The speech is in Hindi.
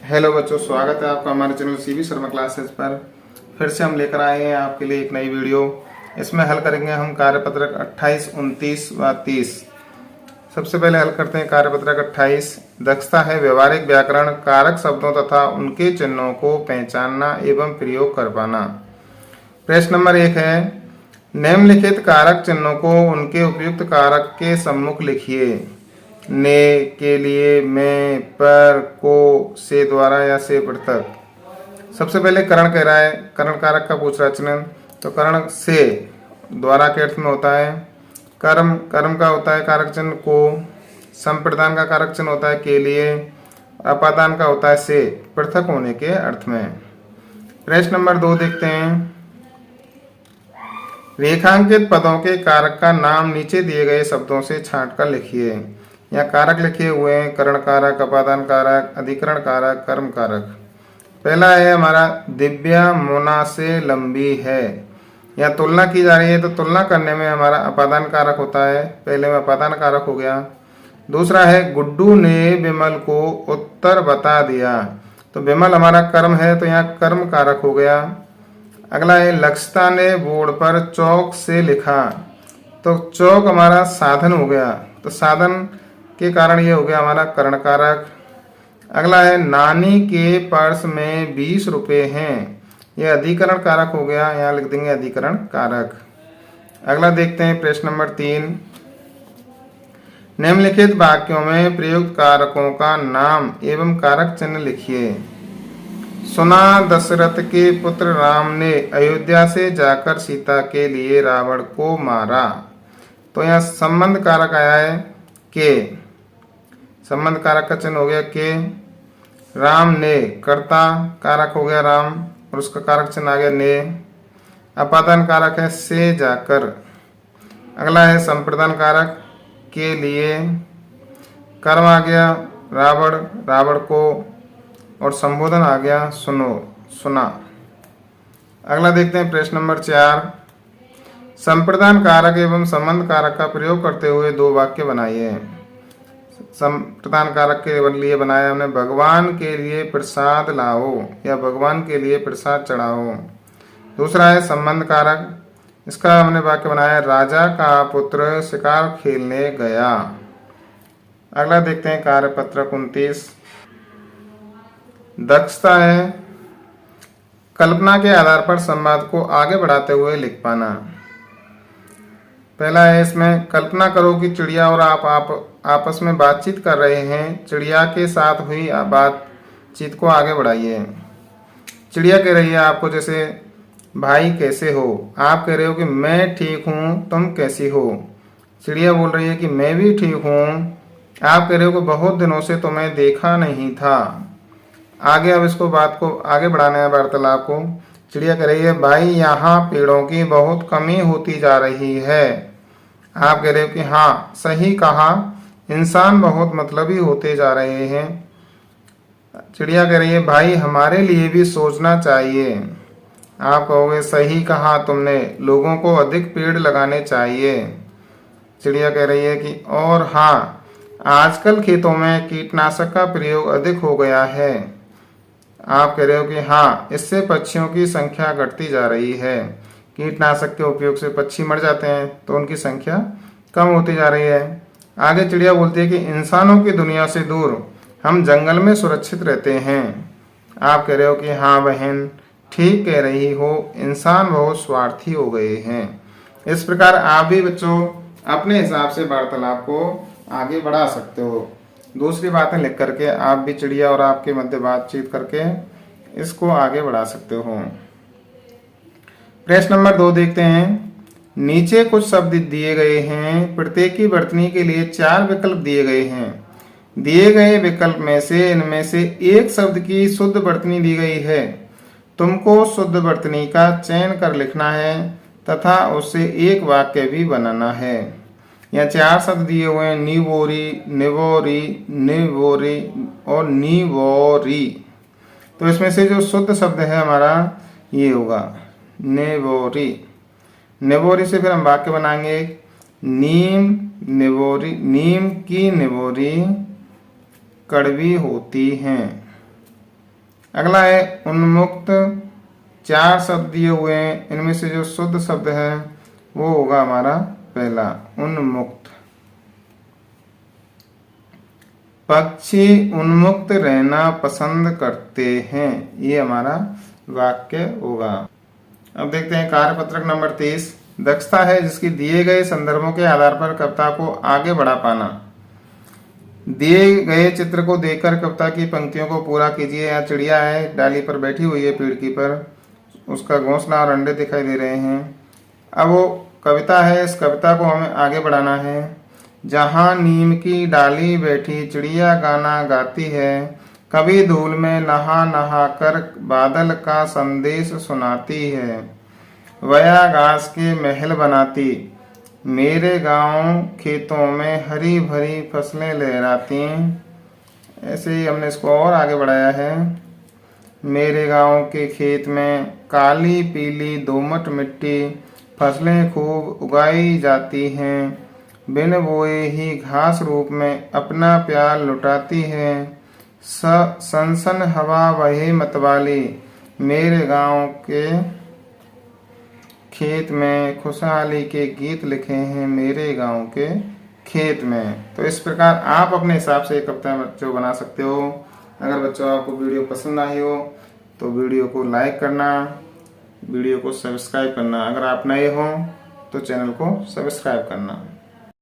हेलो बच्चों, स्वागत है आपका हमारे चैनल सीबी शर्मा क्लासेस पर। फिर से हम लेकर आए हैं आपके लिए एक नई वीडियो। इसमें हल करेंगे हम कार्यपत्रक 28, 29 व 30। सबसे पहले हल करते हैं कार्यपत्रक 28। दक्षता है व्यवहारिक व्याकरण कारक शब्दों तथा उनके चिन्हों को पहचानना एवं प्रयोग कर पाना। प्रश्न नंबर 1 है, निम्नलिखित कारक चिन्हों को उनके उपयुक्त कारक के सम्मुख लिखिए। ने के लिए, में, पर, को, से द्वारा या से पृथक। सबसे पहले करण कह रहा है, करण कारक का पूछ रहा है चिन्ह। तो करण से द्वारा के अर्थ में होता है। कर्म, कर्म का होता है कारक चिन्ह को। संप्रदान का कारक चिन्ह होता है के लिए। अपादान का होता है से, पृथक होने के अर्थ में। प्रश्न नंबर 2 देखते हैं। रेखांकित पदों के कारक का नाम नीचे दिए गए शब्दों से छांटकर लिखिए। यहाँ कारक लिखे हुए हैं, करण कारक, अपादान कारक, अधिकरण कारक, कर्म कारक। पहला है हमारा, दिव्या मोना से लंबी है। यहाँ तुलना की जा रही है, तो तुलना करने में हमारा अपादान कारक होता है। पहले में अपादान कारक हो गया। दूसरा है, गुड्डू ने विमल को उत्तर बता दिया। तो विमल हमारा कर्म है, तो यहाँ कर्म कारक हो गया। अगला है, लक्षिता ने बोर्ड पर चौक से लिखा। तो चौक हमारा साधन हो गया, तो साधन के कारण ये हो गया हमारा करण कारक। अगला है, नानी के पर्स में 20 रुपए हैं। यह अधिकरण कारक हो गया, यहाँ लिख देंगे अधिकरण कारक। अगला देखते हैं प्रश्न नंबर 3। निम्नलिखित वाक्यों में प्रयुक्त कारकों का नाम एवं कारक चिन्ह लिखिए। सुना, दशरथ के पुत्र राम ने अयोध्या से जाकर सीता के लिए रावण को मारा। तो यहाँ संबंध कारक आया है के, संबंध कारक का चिन्ह हो गया के। राम ने, कर्ता कारक हो गया राम और उसका कारक चिन्ह आ गया ने। अपादान कारक है से जाकर। अगला है संप्रदान कारक के लिए। कर्म आ गया रावण, रावण को, और संबोधन आ गया सुनो, सुना। अगला देखते हैं प्रश्न नंबर 4। संप्रदान कारक एवं संबंध कारक का प्रयोग करते हुए 2 वाक्य बनाइए। संप्रदान कारक के लिए बनाया हमने, भगवान के लिए प्रसाद लाओ या भगवान के लिए प्रसाद चढ़ाओ। दूसरा है संबंध कारक, इसका हमने वाक्य बनाया, राजा का पुत्र शिकार खेलने गया। अगला देखते हैं कार्यपत्रक 29। दक्षता है कल्पना के आधार पर संवाद को आगे बढ़ाते हुए लिख पाना। पहला है, इसमें कल्पना करो कि चिड़िया और आप आपस में बातचीत कर रहे हैं। चिड़िया के साथ हुई बातचीत को आगे बढ़ाइए। चिड़िया कह रही है आपको, जैसे भाई कैसे हो। आप कह रहे हो कि मैं ठीक हूँ, तुम कैसी हो। चिड़िया बोल रही है कि मैं भी ठीक हूँ। आप कह रहे हो कि बहुत दिनों से तुम्हें देखा नहीं था। आगे अब इसको बात को आगे बढ़ाना है वार्तालाप को। चिड़िया कह रही है, भाई यहाँ पेड़ों की बहुत कमी होती जा रही है। आप कह रहे हो कि हाँ सही कहा, इंसान बहुत मतलबी होते जा रहे हैं। चिड़िया कह रही है, भाई हमारे लिए भी सोचना चाहिए। आप कहोगे सही कहा तुमने, लोगों को अधिक पेड़ लगाने चाहिए। चिड़िया कह रही है कि और हाँ, आजकल खेतों में कीटनाशक का प्रयोग अधिक हो गया है। आप कह रहे हो कि हाँ, इससे पक्षियों की संख्या घटती जा रही है। कीटनाशक के उपयोग से पक्षी मर जाते हैं, तो उनकी संख्या कम होती जा रही है। आगे चिड़िया बोलती है कि इंसानों की दुनिया से दूर हम जंगल में सुरक्षित रहते हैं। आप कह रहे हो कि हाँ बहन, ठीक कह रही हो, इंसान बहुत स्वार्थी हो गए हैं। इस प्रकार आप भी बच्चों अपने हिसाब से वार्तालाप को आगे बढ़ा सकते हो। दूसरी बातें लिख करके आप भी चिड़िया और आपके मध्य बातचीत करके इसको आगे बढ़ा सकते हो। प्रश्न नंबर 2 देखते हैं। नीचे कुछ शब्द दिए गए हैं, प्रत्येक की वर्तनी के लिए 4 विकल्प दिए गए हैं। दिए गए विकल्प में से इनमें से एक शब्द की शुद्ध वर्तनी दी गई है। तुमको शुद्ध वर्तनी का चयन कर लिखना है तथा उससे एक वाक्य भी बनाना है। यहाँ 4 शब्द दिए हुए हैं, निवोरी, निवोरी, निवोरी और निवोरी। तो इसमें से जो शुद्ध शब्द है हमारा ये होगा निवोरी। निवोरी से फिर हम वाक्य बनाएंगे, नीम निवोरी, नीम की निवोरी कड़वी होती हैं। अगला है उन्मुक्त। 4 शब्द दिए हुए हैं, इनमें से जो शुद्ध शब्द है वो होगा हमारा पहला उन्मुक्त। पक्षी उन्मुक्त रहना पसंद करते हैं, ये हमारा वाक्य होगा। अब देखते हैं कार्यपत्रक नंबर 30। दक्षता है जिसकी दिए गए संदर्भों के आधार पर कविता को आगे बढ़ा पाना। दिए गए चित्र को देखकर कविता की पंक्तियों को पूरा कीजिए। यहाँ चिड़िया है, डाली पर बैठी हुई है पेड़ की पर, उसका घोंसला और अंडे दिखाई दे रहे हैं। अब वो कविता है, इस कविता को हमें आगे बढ़ाना है। जहाँ नीम की डाली बैठी चिड़िया गाना गाती है, कभी धूल में नहा नहा कर बादल का संदेश सुनाती है, वया घास के महल बनाती, मेरे गांव खेतों में हरी भरी फसलें लहराती। ऐसे ही हमने इसको और आगे बढ़ाया है। मेरे गांव के खेत में काली पीली दोमट मिट्टी, फसलें खूब उगाई जाती हैं, बिन बोए ही घास रूप में अपना प्यार लुटाती है, सनसन हवा बहे मतवाली, मेरे गांव के खेत में खुशहाली के गीत लिखे हैं, मेरे गांव के खेत में। तो इस प्रकार आप अपने हिसाब से कविता बच्चों बना सकते हो। अगर बच्चों आपको वीडियो पसंद आई हो तो वीडियो को लाइक करना, वीडियो को सब्सक्राइब करना। अगर आप नए हो तो चैनल को सब्सक्राइब करना।